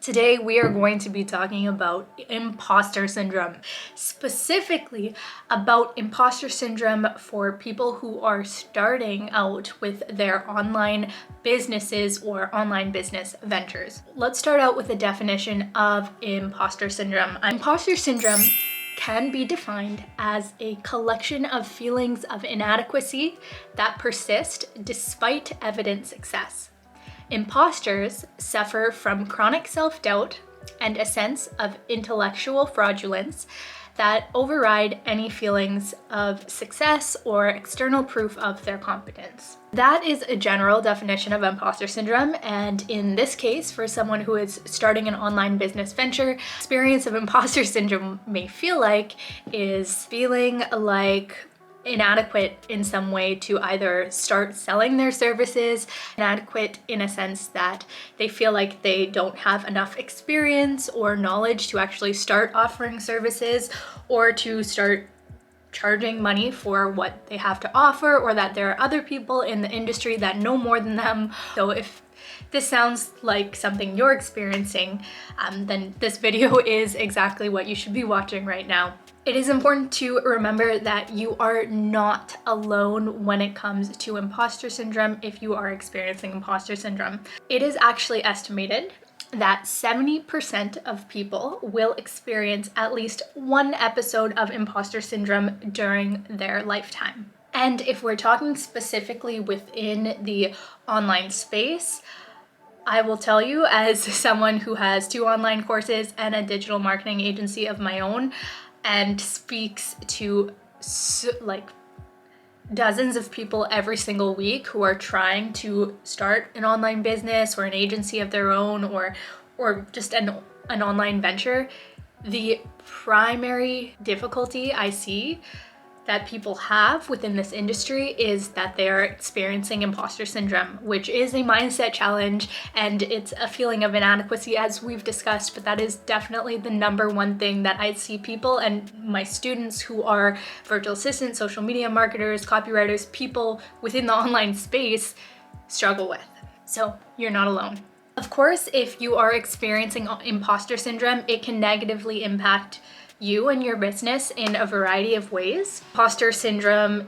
Today we are going to be talking about imposter syndrome, specifically about imposter syndrome for people who are starting out with their online businesses or online business ventures. Let's start out with a definition of imposter syndrome. Imposter syndrome can be defined as a collection of feelings of inadequacy that persist despite evident success. Imposters suffer from chronic self-doubt and a sense of intellectual fraudulence that override any feelings of success or external proof of their competence. That is a general definition of imposter syndrome, and in this case, for someone who is starting an online business venture, experience of imposter syndrome may feel like is feeling like inadequate in some way to either start selling their services, inadequate in a sense that they feel like they don't have enough experience or knowledge to actually start offering services or to start charging money for what they have to offer, or that there are other people in the industry that know more than them. So if this sounds like something you're experiencing, then this video is exactly what you should be watching right now. It is important to remember that you are not alone when it comes to imposter syndrome if you are experiencing imposter syndrome. It is actually estimated that 70% of people will experience at least one episode of imposter syndrome during their lifetime. And if we're talking specifically within the online space, I will tell you, as someone who has 2 online courses and a digital marketing agency of my own, and speaks to like dozens of people every single week who are trying to start an online business or an agency of their own, or just an online venture, the primary difficulty I see that people have within this industry is that they're experiencing imposter syndrome, which is a mindset challenge, and it's a feeling of inadequacy, as we've discussed, but that is definitely the number one thing that I see people and my students who are virtual assistants, social media marketers, copywriters, people within the online space struggle with. So you're not alone. Of course, if you are experiencing imposter syndrome, it can negatively impact you and your business in a variety of ways. Imposter syndrome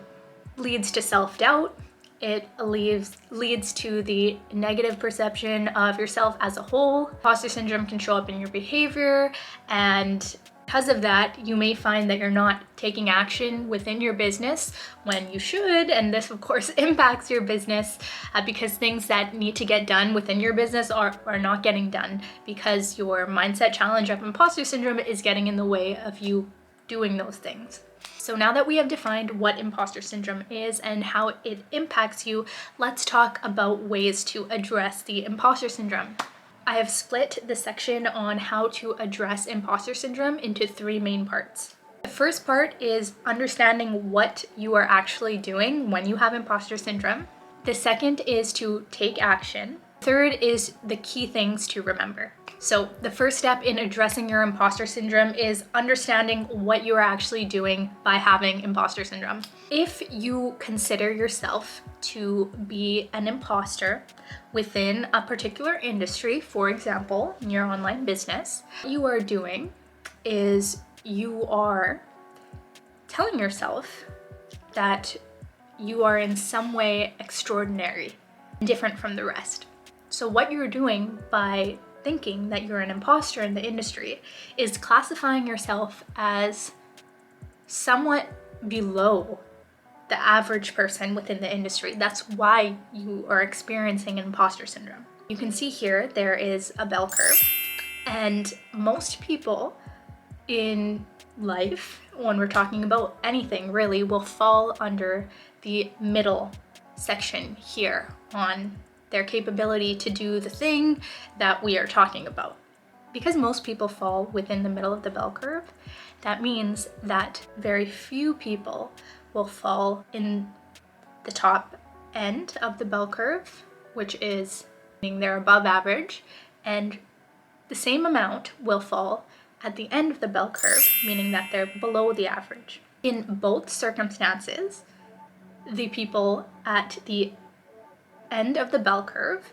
leads to self-doubt. It leads to the negative perception of yourself as a whole. Imposter syndrome can show up in your behavior, and because of that, you may find that you're not taking action within your business when you should, and this of course impacts your business because things that need to get done within your business are not getting done because your mindset challenge of imposter syndrome is getting in the way of you doing those things. So now that we have defined what imposter syndrome is and how it impacts you, let's talk about ways to address the imposter syndrome. I have split the section on how to address imposter syndrome into 3 main parts. The first part is understanding what you are actually doing when you have imposter syndrome. The second is to take action. Third is the key things to remember. So the first step in addressing your imposter syndrome is understanding what you are actually doing by having imposter syndrome. If you consider yourself to be an imposter within a particular industry, for example, in your online business, what you are doing is you are telling yourself that you are in some way extraordinary, different from the rest. So what you're doing by thinking that you're an imposter in the industry is classifying yourself as somewhat below the average person within the industry. That's why you are experiencing imposter syndrome. You can see here there is a bell curve, and most people in life, when we're talking about anything really, will fall under the middle section here on their capability to do the thing that we are talking about. Because most people fall within the middle of the bell curve, that means that very few people will fall in the top end of the bell curve, which is meaning they're above average, and the same amount will fall at the end of the bell curve, meaning that they're below the average. In both circumstances, the people at the end of the bell curve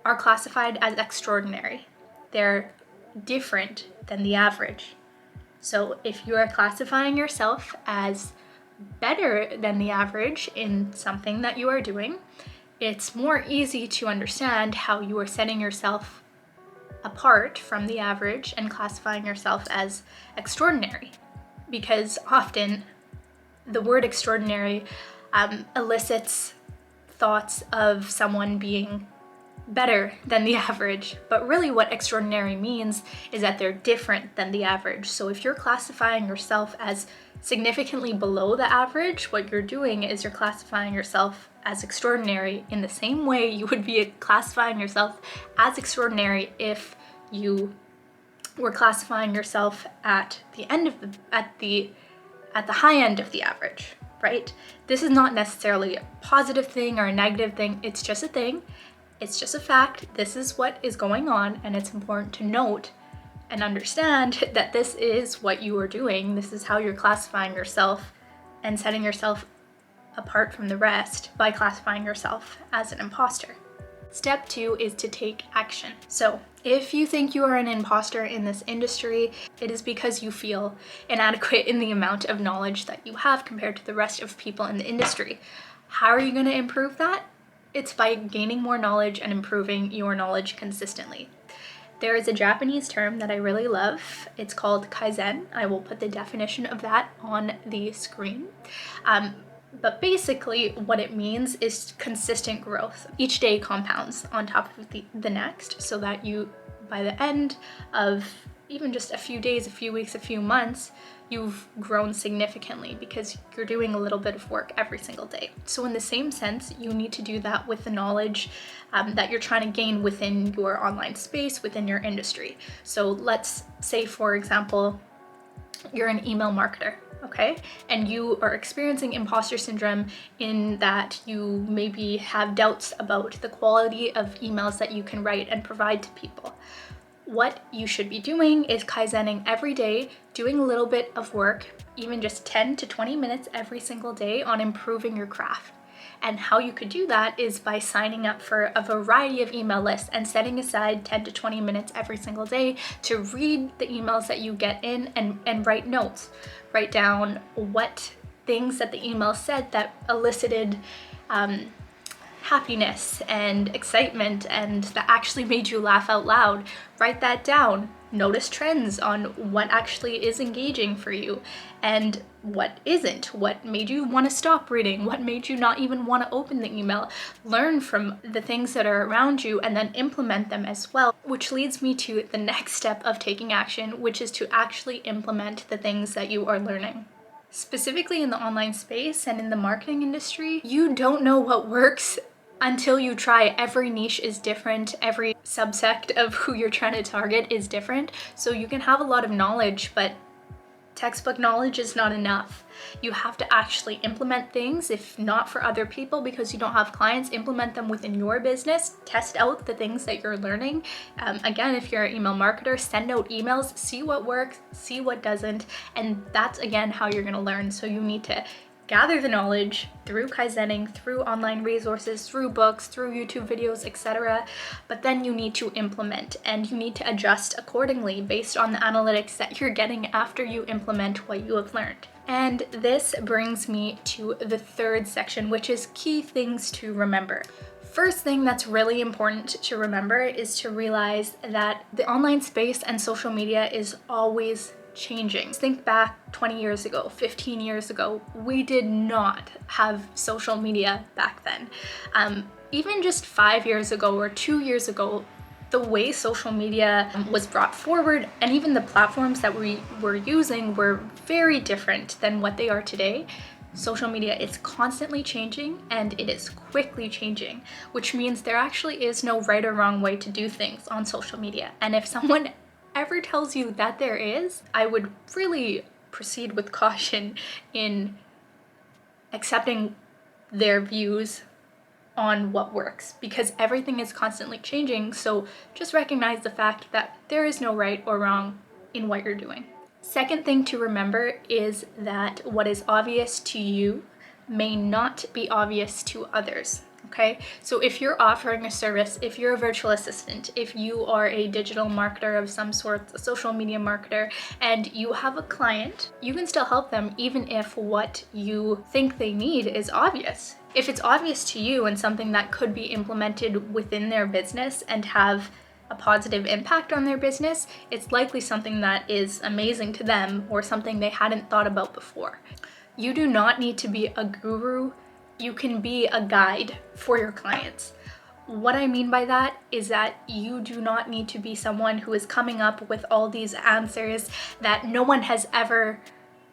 are classified as extraordinary. they're different than the average. So if you are classifying yourself as better than the average in something that you are doing, it's more easy to understand how you are setting yourself apart from the average and classifying yourself as extraordinary. Because often the word extraordinary elicits thoughts of someone being better than the average, but really what extraordinary means is that they're different than the average. So if you're classifying yourself as significantly below the average, what you're doing is you're classifying yourself as extraordinary in the same way you would be classifying yourself as extraordinary if you were classifying yourself at the high end of the average, right? This is not necessarily a positive thing or a negative thing. It's just a thing. It's just a fact. This is what is going on, and it's important to note and understand that this is what you are doing. This is how you're classifying yourself and setting yourself apart from the rest by classifying yourself as an imposter. Step 2 is to take action. So if you think you are an imposter in this industry, it is because you feel inadequate in the amount of knowledge that you have compared to the rest of people in the industry. How are you going to improve that? It's by gaining more knowledge and improving your knowledge consistently. There is a Japanese term that I really love. It's called kaizen. I will put the definition of that on the screen. But basically what it means is consistent growth. Each day compounds on top of the next, so that you, by the end of even just a few days, a few weeks, a few months, you've grown significantly because you're doing a little bit of work every single day. So in the same sense, you need to do that with the knowledge that you're trying to gain within your online space, within your industry. So let's say, for example, you're an email marketer, okay? And you are experiencing imposter syndrome in that you maybe have doubts about the quality of emails that you can write and provide to people. What you should be doing is kaizening every day, doing a little bit of work, even just 10 to 20 minutes every single day on improving your craft. And how you could do that is by signing up for a variety of email lists and setting aside 10 to 20 minutes every single day to read the emails that you get in and write notes. Write down what things that the email said that elicited happiness and excitement and that actually made you laugh out loud. Write that down. Notice trends on what actually is engaging for you and what isn't. What made you want to stop reading? What made you not even want to open the email? Learn from the things that are around you and then implement them as well, which leads me to the next step of taking action, which is to actually implement the things that you are learning. Specifically in the online space and in the marketing industry, you don't know what works until you try. Every niche is different. Every subsect of who you're trying to target is different. So you can have a lot of knowledge, but textbook knowledge is not enough. You have to actually implement things, if not for other people because you don't have clients, implement them within your business, test out the things that you're learning. Again, if you're an email marketer, send out emails, see what works, see what doesn't, and that's again how you're gonna learn. So you need to gather the knowledge through kaizening, through online resources, through books, through YouTube videos, etc. But then you need to implement and you need to adjust accordingly based on the analytics that you're getting after you implement what you have learned. And this brings me to the third section, which is key things to remember. First thing that's really important to remember is to realize that the online space and social media is always changing. Think back 20 years ago, 15 years ago, we did not have social media back then. Even just 5 years ago or 2 years ago, the way social media was brought forward and even the platforms that we were using were very different than what they are today. Social media is constantly changing and it is quickly changing, which means there actually is no right or wrong way to do things on social media. And if someone ever tells you that there is, I would really proceed with caution in accepting their views on what works, because everything is constantly changing. So just recognize the fact that there is no right or wrong in what you're doing. Second thing to remember is that what is obvious to you may not be obvious to others. Okay, so if you're offering a service, if you're a virtual assistant, if you are a digital marketer of some sort, a social media marketer, and you have a client, you can still help them even if what you think they need is obvious. If it's obvious to you and something that could be implemented within their business and have a positive impact on their business, it's likely something that is amazing to them or something they hadn't thought about before. You do not need to be a guru. You can be a guide for your clients. What I mean by that is that you do not need to be someone who is coming up with all these answers that no one has ever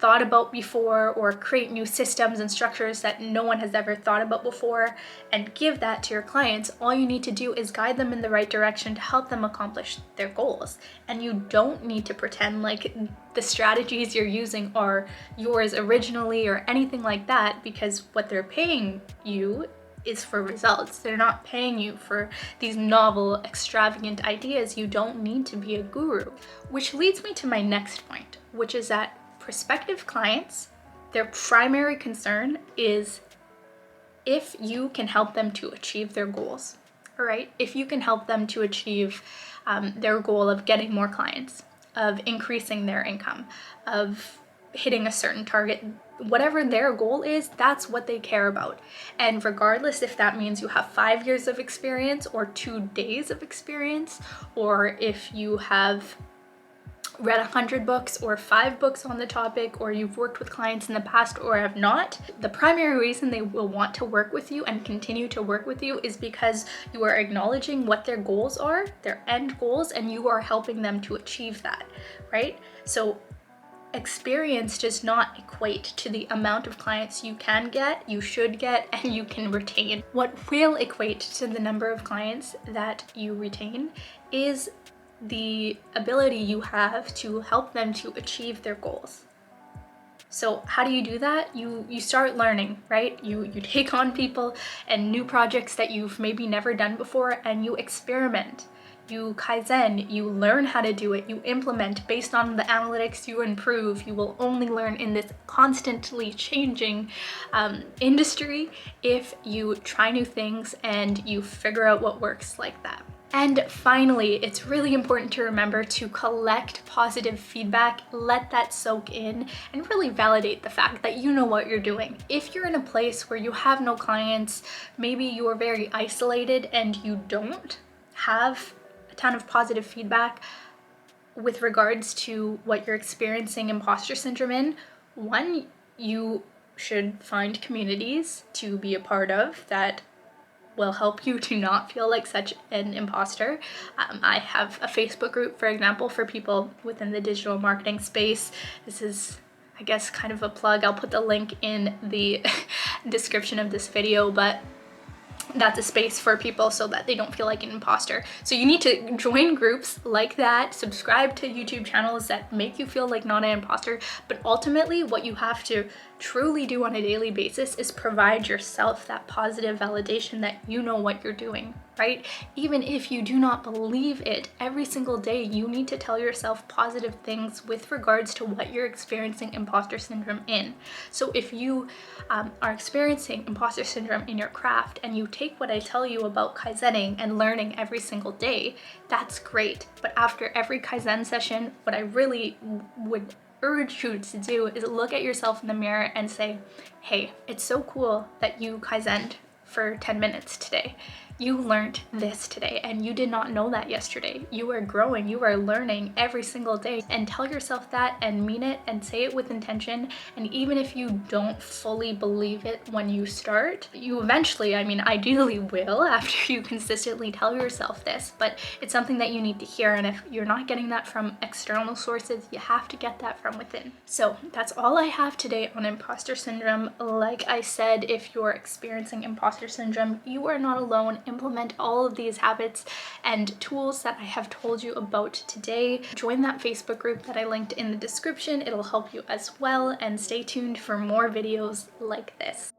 thought about before, or create new systems and structures that no one has ever thought about before and give that to your clients. All you need to do is guide them in the right direction to help them accomplish their goals. And you don't need to pretend like the strategies you're using are yours originally or anything like that, because what they're paying you is for results. They're not paying you for these novel, extravagant ideas. You don't need to be a guru. Which leads me to my next point, which is that prospective clients, their primary concern is if you can help them to achieve their goals. All right, if you can help them to achieve their goal of getting more clients, of increasing their income, of hitting a certain target, whatever their goal is, that's what they care about. And regardless if that means you have 5 years of experience or 2 days of experience, or if you have read 100 books or 5 books on the topic, or you've worked with clients in the past or have not, the primary reason they will want to work with you and continue to work with you is because you are acknowledging what their goals are, their end goals, and you are helping them to achieve that, right? So experience does not equate to the amount of clients you can get, you should get, and you can retain. What will equate to the number of clients that you retain is the ability you have to help them to achieve their goals. So how do you do that? You start learning, right? You take on people and new projects that you've maybe never done before, and you experiment. You Kaizen, you learn how to do it, you implement based on the analytics, you improve. You will only learn in this constantly changing industry if you try new things and you figure out what works like that. And finally, it's really important to remember to collect positive feedback, let that soak in, and really validate the fact that you know what you're doing. If you're in a place where you have no clients, maybe you are very isolated and you don't have a ton of positive feedback with regards to what you're experiencing imposter syndrome in, one, you should find communities to be a part of that will help you to not feel like such an imposter. I have a Facebook group, for example, for people within the digital marketing space. This is, I guess, kind of a plug. I'll put the link in the description of this video, but that's a space for people so that they don't feel like an imposter. So you need to join groups like that, subscribe to YouTube channels that make you feel like not an imposter, but ultimately what you have to truly do on a daily basis is provide yourself that positive validation that you know what you're doing, right? Even if you do not believe it, every single day you need to tell yourself positive things with regards to what you're experiencing imposter syndrome in. So if you are experiencing imposter syndrome in your craft and you take what I tell you about Kaizening and learning every single day, that's great. But after every Kaizen session, what I really would urge you to do is look at yourself in the mirror and say, hey, it's so cool that you Kaizened for 10 minutes today. You learned this today and you did not know that yesterday. You are growing, you are learning every single day, and tell yourself that and mean it and say it with intention. And even if you don't fully believe it when you start, you eventually, ideally will after you consistently tell yourself this, but it's something that you need to hear. And if you're not getting that from external sources, you have to get that from within. So that's all I have today on imposter syndrome. Like I said, if you're experiencing imposter syndrome, you are not alone. Implement all of these habits and tools that I have told you about today. Join that Facebook group that I linked in the description. It'll help you as well, and stay tuned for more videos like this.